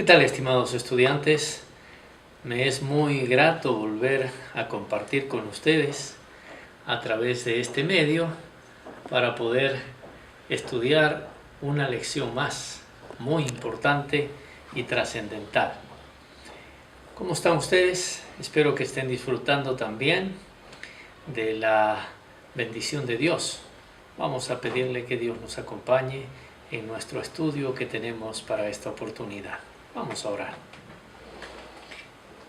tal, estimados estudiantes? Me es muy grato volver a compartir con ustedes a través de este medio para poder estudiar una lección más muy importante y trascendental. ¿Cómo están ustedes? Espero que estén disfrutando también de la bendición de Dios. Vamos a pedirle que Dios nos acompañe en nuestro estudio que tenemos para esta oportunidad. Vamos a orar.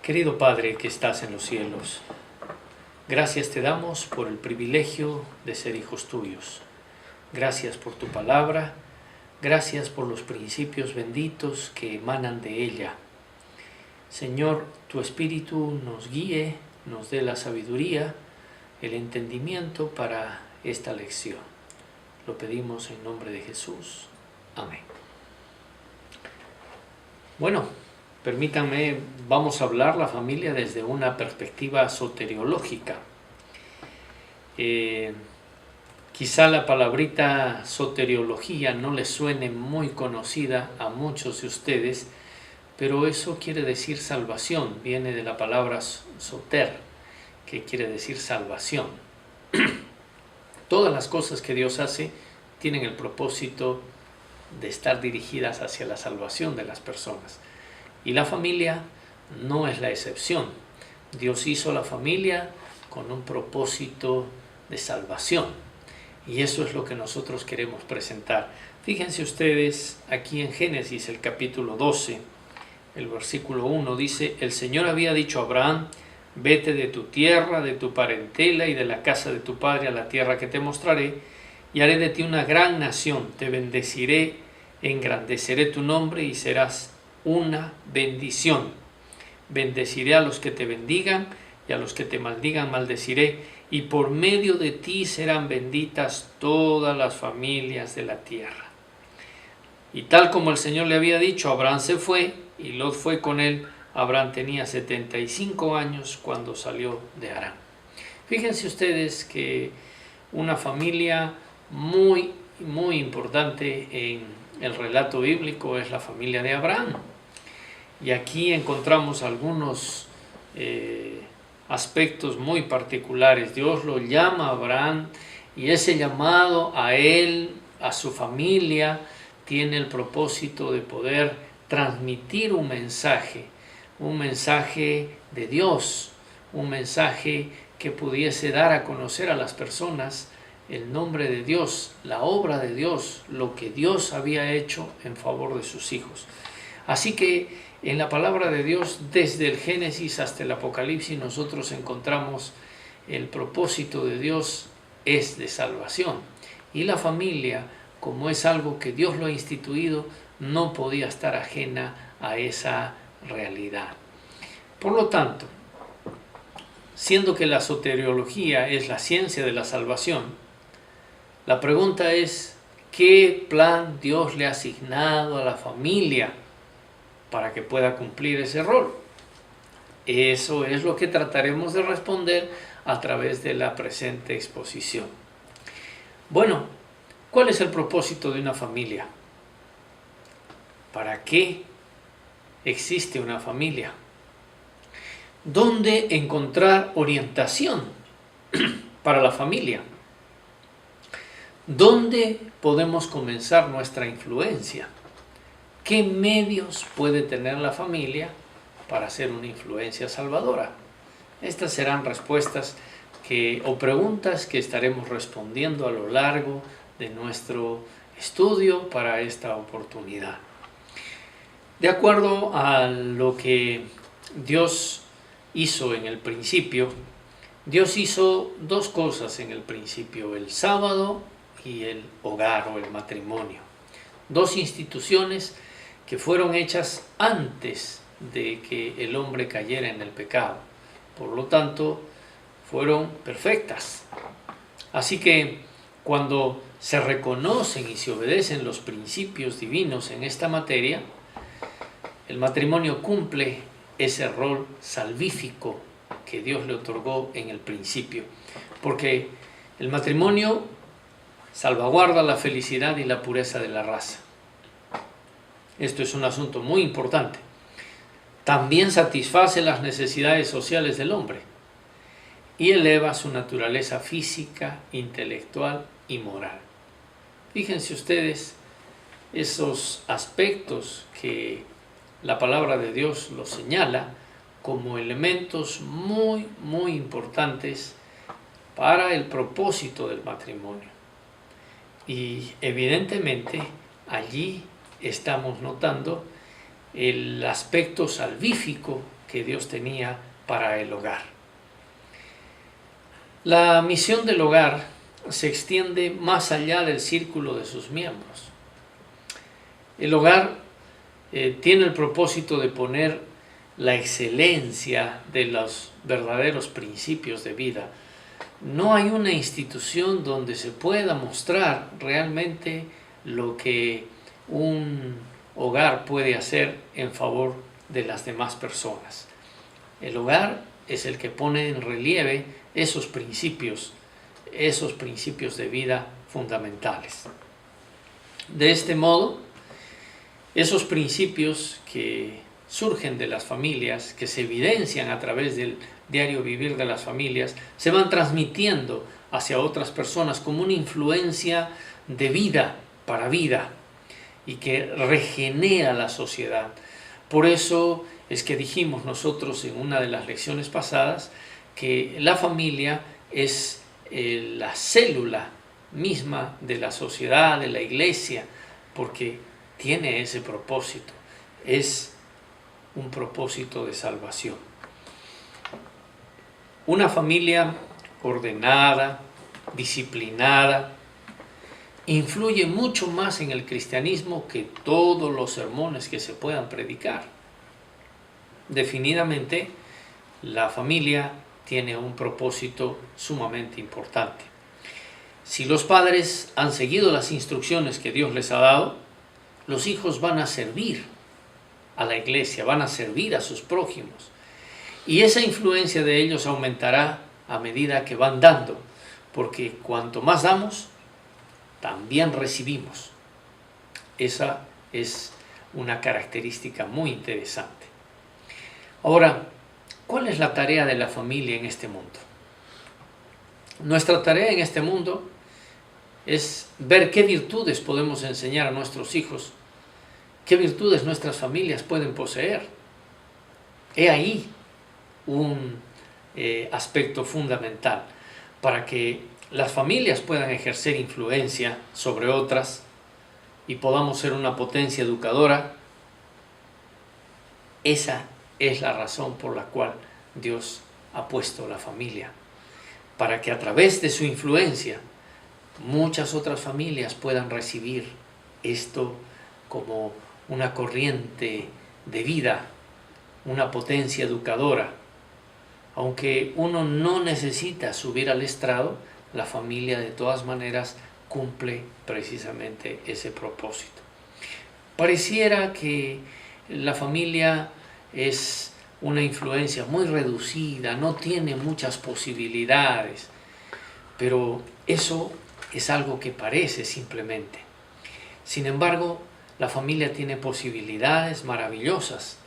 Querido Padre que estás en los cielos, gracias te damos por el privilegio de ser hijos tuyos. Gracias por tu palabra, gracias por los principios benditos que emanan de ella. Señor, tu Espíritu nos guíe, nos dé la sabiduría, el entendimiento para esta lección. Lo pedimos en nombre de Jesús. Amén. Bueno, permítanme, vamos a hablar la familia desde una perspectiva soteriológica. Quizá la palabrita soteriología no les suene muy conocida a muchos de ustedes, pero eso quiere decir salvación, viene de la palabra soter, que quiere decir salvación. Todas las cosas que Dios hace tienen el propósito de estar dirigidas hacia la salvación de las personas. Y la familia no es la excepción. Dios hizo la familia con un propósito de salvación. Y eso es lo que nosotros queremos presentar. Fíjense ustedes aquí en Génesis, el capítulo 12, el versículo 1, dice: el Señor había dicho a Abraham: vete de tu tierra, de tu parentela y de la casa de tu padre a la tierra que te mostraré, y haré de ti una gran nación, te bendeciré, engrandeceré tu nombre y serás una bendición. Bendeciré a los que te bendigan y a los que te maldigan maldeciré, y por medio de ti serán benditas todas las familias de la tierra. Y tal como el Señor le había dicho, Abraham se fue y Lot fue con él. Abraham tenía 75 años cuando salió de Harán. Fíjense ustedes que una familia muy importante en el relato bíblico es la familia de Abraham. Y aquí encontramos algunos aspectos muy particulares. Dios lo llama a Abraham y ese llamado a él, a su familia, tiene el propósito de poder transmitir un mensaje de Dios, un mensaje que pudiese dar a conocer a las personas el nombre de Dios, la obra de Dios, lo que Dios había hecho en favor de sus hijos. Así que en la palabra de Dios, desde el Génesis hasta el Apocalipsis, nosotros encontramos el propósito de Dios es de salvación. Y la familia, como es algo que Dios lo ha instituido, no podía estar ajena a esa realidad. Por lo tanto, siendo que la soteriología es la ciencia de la salvación, la pregunta es: ¿qué plan Dios le ha asignado a la familia para que pueda cumplir ese rol? Eso es lo que trataremos de responder a través de la presente exposición. Bueno, ¿cuál es el propósito de una familia? ¿Para qué existe una familia? ¿Dónde encontrar orientación para la familia? ¿Dónde podemos comenzar nuestra influencia? ¿Qué medios puede tener la familia para ser una influencia salvadora? Estas serán respuestas o preguntas que estaremos respondiendo a lo largo de nuestro estudio para esta oportunidad. De acuerdo a lo que Dios hizo en el principio, Dios hizo dos cosas en el principio: el sábado y el hogar o el matrimonio. Dos instituciones que fueron hechas antes de que el hombre cayera en el pecado. Por lo tanto, fueron perfectas. Así que cuando se reconocen y se obedecen los principios divinos en esta materia, el matrimonio cumple ese rol salvífico que Dios le otorgó en el principio. Porque el matrimonio salvaguarda la felicidad y la pureza de la raza. Esto es un asunto muy importante. también satisface las necesidades sociales del hombre y eleva su naturaleza física, intelectual y moral. Fíjense ustedes esos aspectos que la palabra de Dios los señala como elementos muy, muy importantes para el propósito del matrimonio. Y evidentemente allí estamos notando el aspecto salvífico que Dios tenía para el hogar. La misión del hogar se extiende más allá del círculo de sus miembros. El hogar tiene el propósito de poner la excelencia de los verdaderos principios de vida. No hay una institución donde se pueda mostrar realmente lo que un hogar puede hacer en favor de las demás personas. El hogar es el que pone en relieve esos principios de vida fundamentales. De este modo, esos principios que surgen de las familias, que se evidencian a través del diario vivir de las familias, se van transmitiendo hacia otras personas como una influencia de vida para vida y que regenera la sociedad. Por eso es que dijimos nosotros en una de las lecciones pasadas que la familia es la célula misma de la sociedad, de la iglesia, porque tiene ese propósito, es un propósito de salvación. Una familia ordenada, disciplinada, influye mucho más en el cristianismo que todos los sermones que se puedan predicar. Definitivamente, la familia tiene un propósito sumamente importante. Si los padres han seguido las instrucciones que Dios les ha dado, los hijos van a servir a la iglesia, van a servir a sus prójimos. Y esa influencia de ellos aumentará a medida que van dando, porque cuanto más damos, también recibimos. Esa es una característica muy interesante. Ahora, ¿cuál es la tarea de la familia en este mundo? Nuestra tarea en este mundo es ver qué virtudes podemos enseñar a nuestros hijos, qué virtudes nuestras familias pueden poseer. He ahí un aspecto fundamental para que las familias puedan ejercer influencia sobre otras y podamos ser una potencia educadora. Esa es la razón por la cual Dios ha puesto la familia, para que a través de su influencia muchas otras familias puedan recibir esto como una corriente de vida, una potencia educadora. Aunque uno no necesita subir al estrado, la familia de todas maneras cumple precisamente ese propósito. Pareciera que la familia es una influencia muy reducida, no tiene muchas posibilidades, pero eso es algo que parece simplemente. Sin embargo, la familia tiene posibilidades maravillosas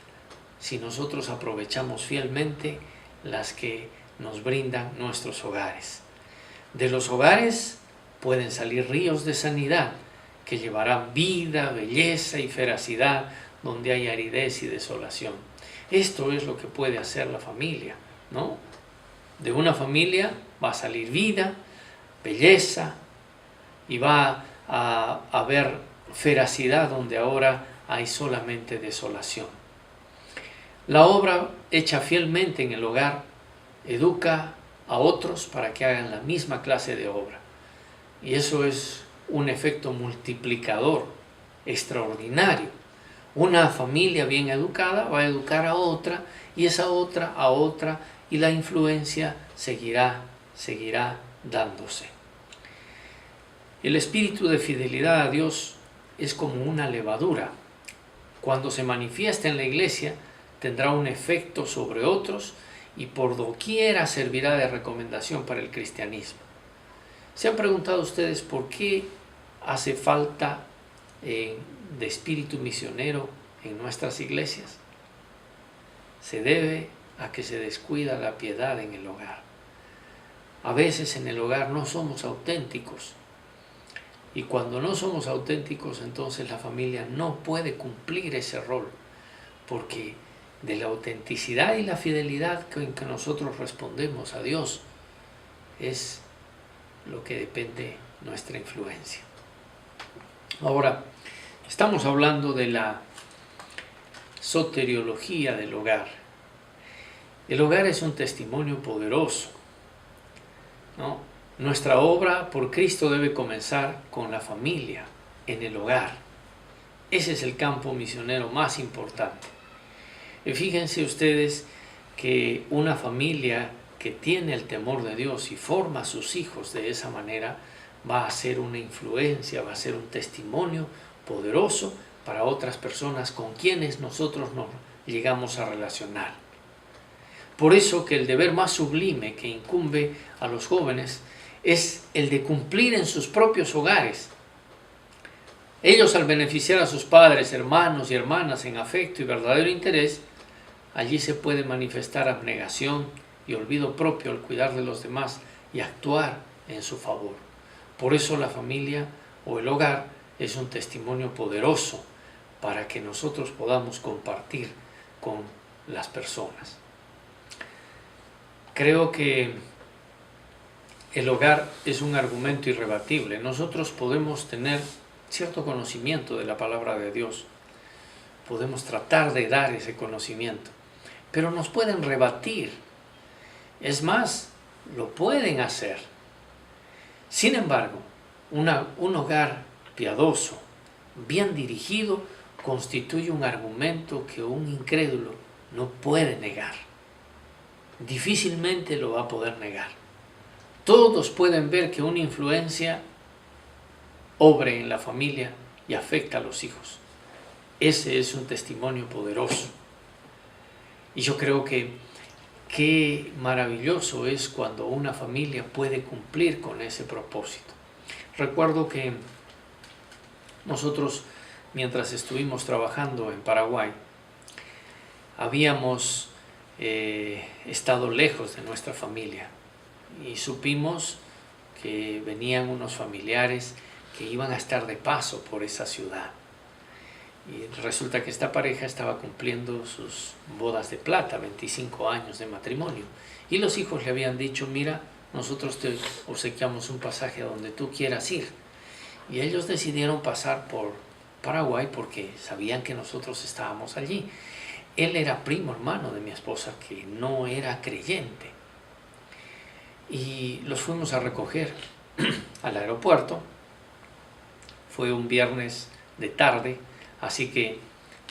si nosotros aprovechamos fielmente las que nos brindan nuestros hogares. De los hogares pueden salir ríos de sanidad que llevarán vida, belleza y feracidad donde hay aridez y desolación. Esto es lo que puede hacer la familia, ¿no? De una familia va a salir vida, belleza y va a haber feracidad donde ahora hay solamente desolación. La obra hecha fielmente en el hogar educa a otros para que hagan la misma clase de obra. Y eso es un efecto multiplicador extraordinario. Una familia bien educada va a educar a otra y esa otra a otra y la influencia seguirá dándose. El espíritu de fidelidad a Dios es como una levadura. Cuando se manifiesta en la iglesia, tendrá un efecto sobre otros y por doquiera servirá de recomendación para el cristianismo. ¿Se han preguntado ustedes por qué hace falta de espíritu misionero en nuestras iglesias? se debe a que se descuida la piedad en el hogar. A veces en el hogar no somos auténticos, y cuando no somos auténticos, entonces la familia no puede cumplir ese rol, porque de la autenticidad y la fidelidad en que nosotros respondemos a Dios es lo que depende nuestra influencia. Ahora, estamos hablando de la soteriología del hogar. El hogar es un testimonio poderoso, ¿no? Nuestra obra por Cristo debe comenzar con la familia, en el hogar. Ese es el campo misionero más importante. Y fíjense ustedes que una familia que tiene el temor de Dios y forma a sus hijos de esa manera va a ser una influencia, va a ser un testimonio poderoso para otras personas con quienes nosotros nos llegamos a relacionar. Por eso que el deber más sublime que incumbe a los jóvenes es el de cumplir en sus propios hogares. Ellos, al beneficiar a sus padres, hermanos y hermanas en afecto y verdadero interés, allí se puede manifestar abnegación y olvido propio al cuidar de los demás y actuar en su favor. Por eso la familia o el hogar es un testimonio poderoso para que nosotros podamos compartir con las personas. Creo que el hogar es un argumento irrebatible. Nosotros podemos tener cierto conocimiento de la palabra de Dios, podemos tratar de dar ese conocimiento, pero nos pueden rebatir. Es más, lo pueden hacer. Sin embargo, un hogar piadoso, bien dirigido, constituye un argumento que un incrédulo no puede negar. Difícilmente lo va a poder negar. Todos pueden ver que una influencia obre en la familia y afecta a los hijos. Ese es un testimonio poderoso. Y yo creo que qué maravilloso es cuando una familia puede cumplir con ese propósito. Recuerdo que nosotros, mientras estuvimos trabajando en Paraguay, habíamos estado lejos de nuestra familia y supimos que venían unos familiares que iban a estar de paso por esa ciudad. Y resulta que esta pareja estaba cumpliendo sus bodas de plata, 25 años de matrimonio. Y los hijos le habían dicho, mira, nosotros te obsequiamos un pasaje a donde tú quieras ir. Y ellos decidieron pasar por Paraguay porque sabían que nosotros estábamos allí. Él era primo hermano de mi esposa, que no era creyente. Y los fuimos a recoger al aeropuerto. Fue un viernes de tarde. Así que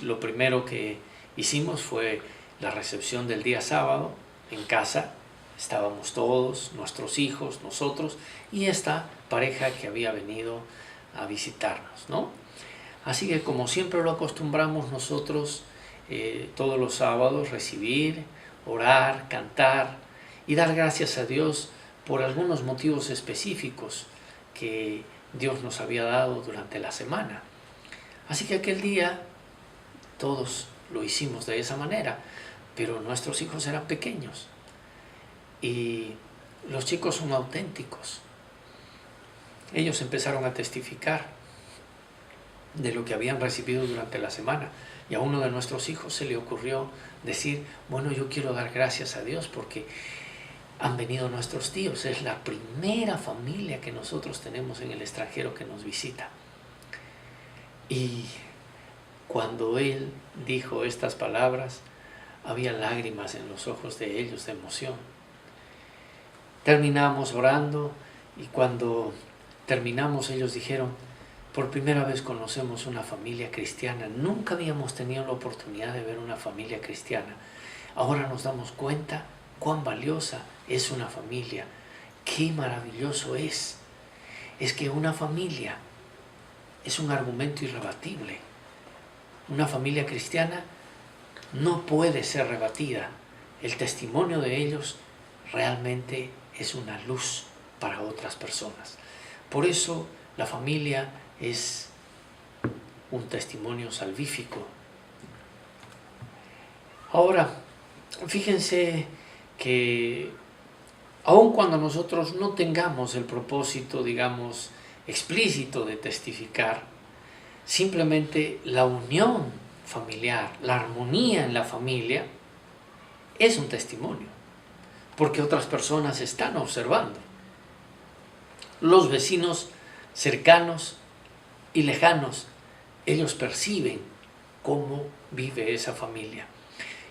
lo primero que hicimos fue la recepción del día sábado en casa. Estábamos todos, nuestros hijos, nosotros y esta pareja que había venido a visitarnos, ¿no? Así que como siempre lo acostumbramos nosotros todos los sábados, recibir, orar, cantar y dar gracias a Dios por algunos motivos específicos que Dios nos había dado durante la semana. Así que aquel día todos lo hicimos de esa manera, pero nuestros hijos eran pequeños y los chicos son auténticos. Ellos empezaron a testificar de lo que habían recibido durante la semana y a uno de nuestros hijos se le ocurrió decir, bueno, yo quiero dar gracias a Dios porque han venido nuestros tíos, es la primera familia que nosotros tenemos en el extranjero que nos visita. Y cuando él dijo estas palabras, había lágrimas en los ojos de ellos de emoción. Terminamos orando y cuando terminamos ellos dijeron, por primera vez conocemos una familia cristiana. Nunca habíamos tenido la oportunidad de ver una familia cristiana. Ahora nos damos cuenta cuán valiosa es una familia. Qué maravilloso es. Es que una familia es un argumento irrebatible. Una familia cristiana no puede ser rebatida. El testimonio de ellos realmente es una luz para otras personas. Por eso la familia es un testimonio salvífico. Ahora, Fíjense que aun cuando nosotros no tengamos el propósito, digamos, explícito de testificar, simplemente la unión familiar, la armonía en la familia, es un testimonio, porque otras personas están observando. Los vecinos cercanos y lejanos, ellos perciben cómo vive esa familia.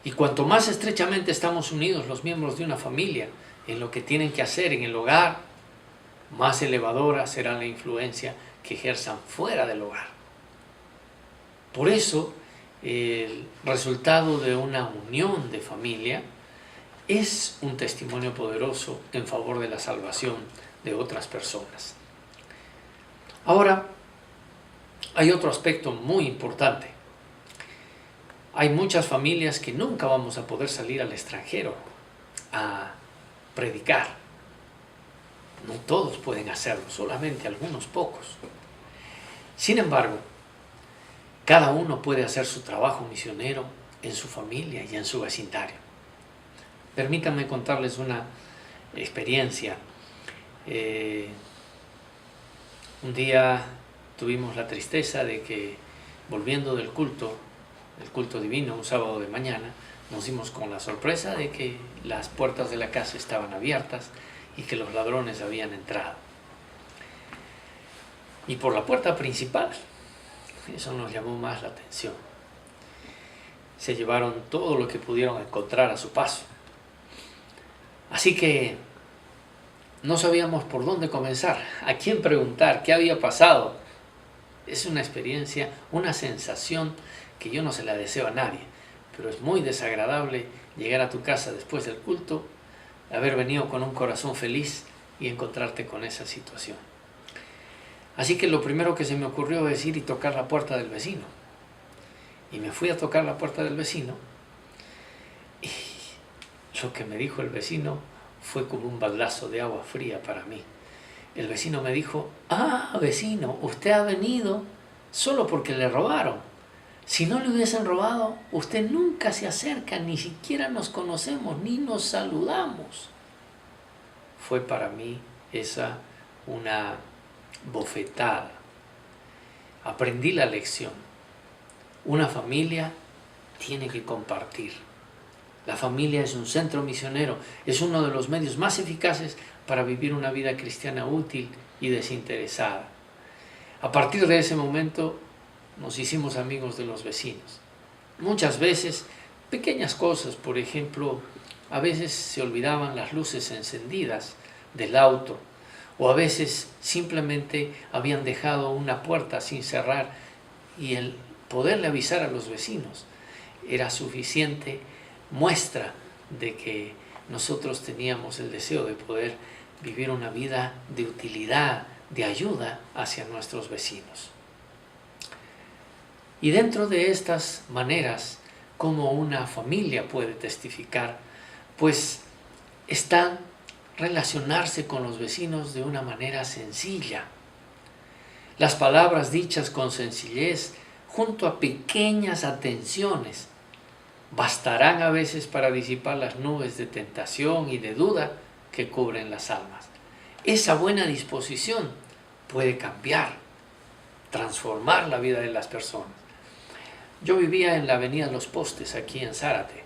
Y cuanto más estrechamente estamos unidos los miembros de una familia en lo que tienen que hacer en el hogar, más elevadora será la influencia que ejerzan fuera del hogar. Por eso, el resultado de una unión de familia es un testimonio poderoso en favor de la salvación de otras personas. Ahora, hay otro aspecto muy importante. Hay muchas familias que nunca vamos a poder salir al extranjero a predicar. No todos pueden hacerlo, solamente algunos pocos. Sin embargo, cada uno puede hacer su trabajo misionero en su familia y en su vecindario. Permítanme contarles una experiencia. Un día tuvimos la tristeza de que, volviendo del culto, el culto divino, un sábado de mañana, nos dimos con la sorpresa de que las puertas de la casa estaban abiertas y que los ladrones habían entrado. Y por la puerta principal, eso nos llamó más la atención. Se llevaron todo lo que pudieron encontrar a su paso. Así que no sabíamos por dónde comenzar, a quién preguntar, qué había pasado. Es una experiencia, una sensación que yo no se la deseo a nadie, pero es muy desagradable llegar a tu casa después del culto, haber venido con un corazón feliz y encontrarte con esa situación. Así que lo primero que se me ocurrió es ir y tocar la puerta del vecino. Y me fui a tocar la puerta del vecino y lo que me dijo el vecino fue como un baldazo de agua fría para mí. El vecino me dijo: vecino, usted ha venido solo porque le robaron. Si no le hubiesen robado, usted nunca se acerca, ni siquiera nos conocemos, ni nos saludamos. Fue para mí esa una bofetada. Aprendí la lección. Una familia tiene que compartir. La familia es un centro misionero, es uno de los medios más eficaces para vivir una vida cristiana útil y desinteresada. A partir de ese momento nos hicimos amigos de los vecinos. Muchas veces, pequeñas cosas, por ejemplo, a veces se olvidaban las luces encendidas del auto, o a veces simplemente habían dejado una puerta sin cerrar, y el poderle avisar a los vecinos era suficiente muestra de que nosotros teníamos el deseo de poder vivir una vida de utilidad, de ayuda hacia nuestros vecinos. Y dentro de estas maneras, como una familia puede testificar, pues está relacionarse con los vecinos de una manera sencilla. Las palabras dichas con sencillez, junto a pequeñas atenciones, bastarán a veces para disipar las nubes de tentación y de duda que cubren las almas. Esa buena disposición puede cambiar, transformar la vida de las personas. Yo vivía en la avenida Los Postes, aquí en Zárate,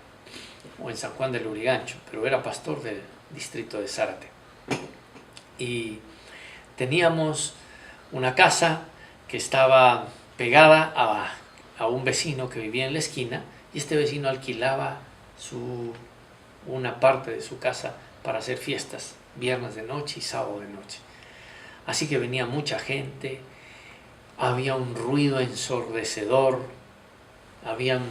o en San Juan del Lurigancho, pero era pastor del distrito de Zárate. Y teníamos una casa que estaba pegada a un vecino que vivía en la esquina, y este vecino alquilaba una parte de su casa para hacer fiestas, viernes de noche y sábado de noche. Así que venía mucha gente, había un ruido ensordecedor, habían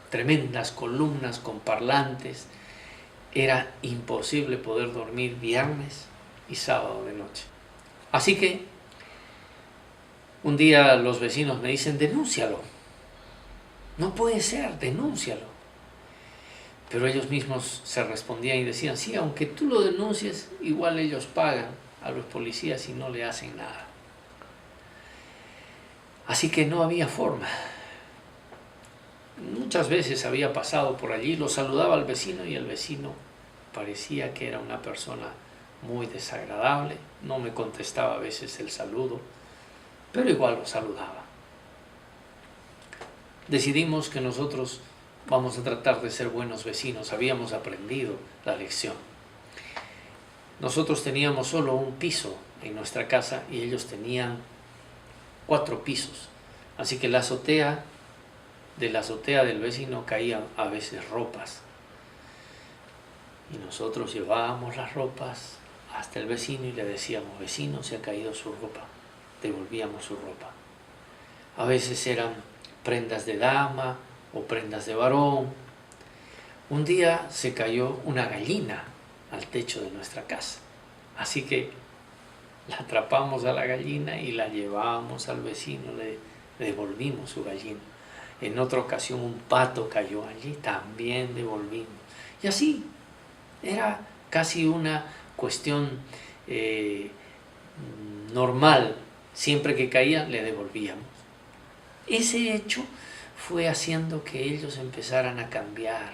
tremendas columnas con parlantes, era imposible poder dormir viernes y sábado de noche. Así que un día los vecinos me dicen: denúncialo. No puede ser, denúncialo. Pero ellos mismos se respondían y decían: sí, aunque tú lo denuncies, igual ellos pagan a los policías y no le hacen nada. Así que no había forma. Muchas veces había pasado por allí, lo saludaba al vecino y el vecino parecía que era una persona muy desagradable, no me contestaba a veces el saludo, pero igual lo saludaba. Decidimos que nosotros vamos a tratar de ser buenos vecinos, habíamos aprendido la lección. Nosotros teníamos solo un piso en nuestra casa y ellos tenían 4 pisos, así que de la azotea del vecino caían a veces ropas y nosotros llevábamos las ropas hasta el vecino y le decíamos: vecino, se ha caído su ropa. Devolvíamos su ropa. A veces eran prendas de dama o prendas de varón. Un día se cayó una gallina al techo de nuestra casa, así que la atrapamos a la gallina y la llevamos al vecino, le devolvimos su gallina. En otra ocasión un pato cayó allí, también devolvimos. Y así, era casi una cuestión normal. Siempre que caía, le devolvíamos. Ese hecho fue haciendo que ellos empezaran a cambiar.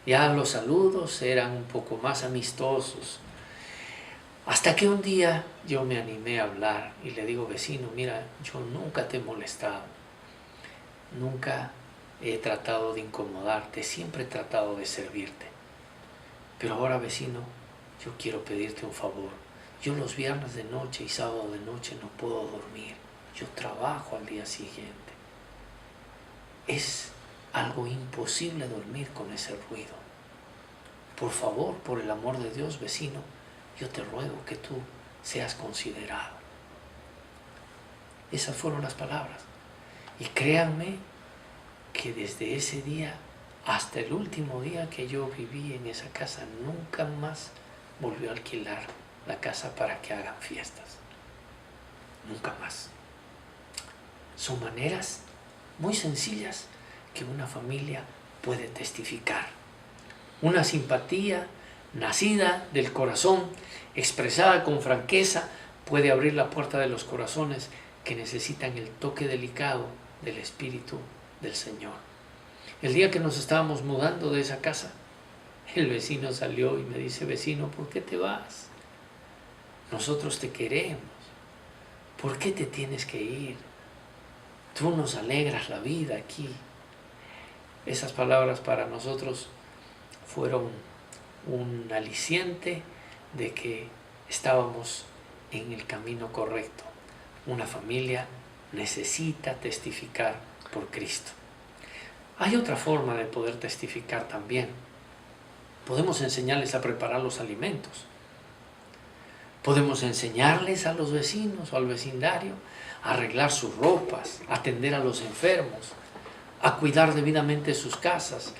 Ya los saludos eran un poco más amistosos. Hasta que un día yo me animé a hablar y le digo: vecino, mira, yo nunca te he molestado, nunca he tratado de incomodarte, siempre he tratado de servirte. Pero ahora, vecino, yo quiero pedirte un favor. Yo los viernes de noche y sábado de noche no puedo dormir. Yo trabajo al día siguiente. Es algo imposible dormir con ese ruido. Por favor, por el amor de Dios, vecino, yo te ruego que tú seas considerado. Esas fueron las palabras. Y créanme que desde ese día hasta el último día que yo viví en esa casa, nunca más volvió a alquilar la casa para que hagan fiestas. Nunca más. Son maneras muy sencillas que una familia puede testificar. Una simpatía nacida del corazón, expresada con franqueza, puede abrir la puerta de los corazones que necesitan el toque delicado del Espíritu del Señor. El día que nos estábamos mudando de esa casa, el vecino salió y me dice: vecino, ¿por qué te vas? Nosotros te queremos. ¿Por qué te tienes que ir? Tú nos alegras la vida aquí. Esas palabras para nosotros fueron un aliciente de que estábamos en el camino correcto. Una familia necesita testificar por Cristo. Hay otra forma de poder testificar también. Podemos enseñarles a preparar los alimentos. Podemos enseñarles a los vecinos o al vecindario a arreglar sus ropas, a atender a los enfermos, a cuidar debidamente sus casas.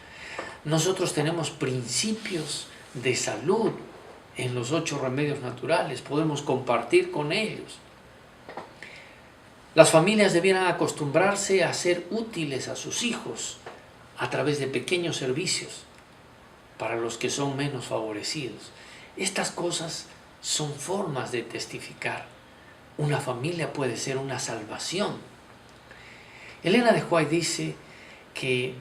Nosotros tenemos principios de salud en los 8 remedios naturales. Podemos compartir con ellos. Las familias debieran acostumbrarse a ser útiles a sus hijos a través de pequeños servicios para los que son menos favorecidos. Estas cosas son formas de testificar. Una familia puede ser una salvación. Elena de White dice que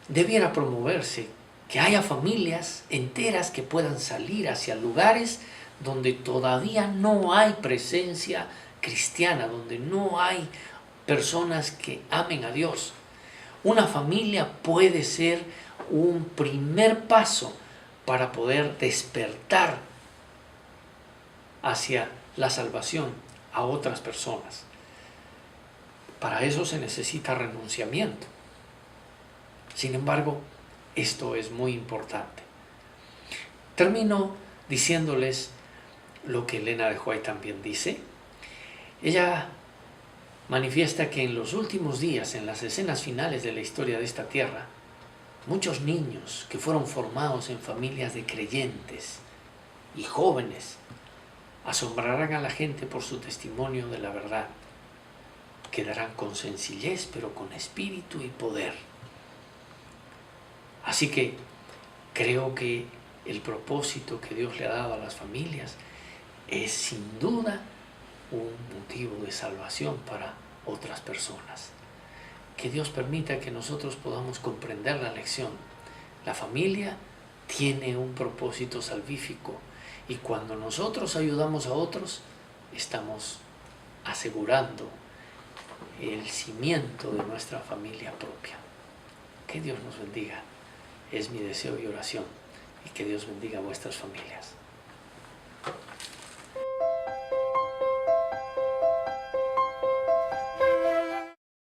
debiera promoverse que haya familias enteras que puedan salir hacia lugares donde todavía no hay presencia cristiana, donde no hay personas que amen a Dios. Una familia puede ser un primer paso para poder despertar hacia la salvación a otras personas. Para eso se necesita renunciamiento. Sin embargo, esto es muy importante. Termino diciéndoles lo que Elena de White también dice. Ella manifiesta que en los últimos días, en las escenas finales de la historia de esta tierra, muchos niños que fueron formados en familias de creyentes y jóvenes asombrarán a la gente por su testimonio de la verdad. Quedarán con sencillez, pero con espíritu y poder. Así que creo que el propósito que Dios le ha dado a las familias es sin duda un motivo de salvación para otras personas. que Dios permita que nosotros podamos comprender la lección. La familia tiene un propósito salvífico y cuando nosotros ayudamos a otros, estamos asegurando el cimiento de nuestra familia propia. Que Dios nos bendiga. Es mi deseo y oración. Y que Dios bendiga a vuestras familias.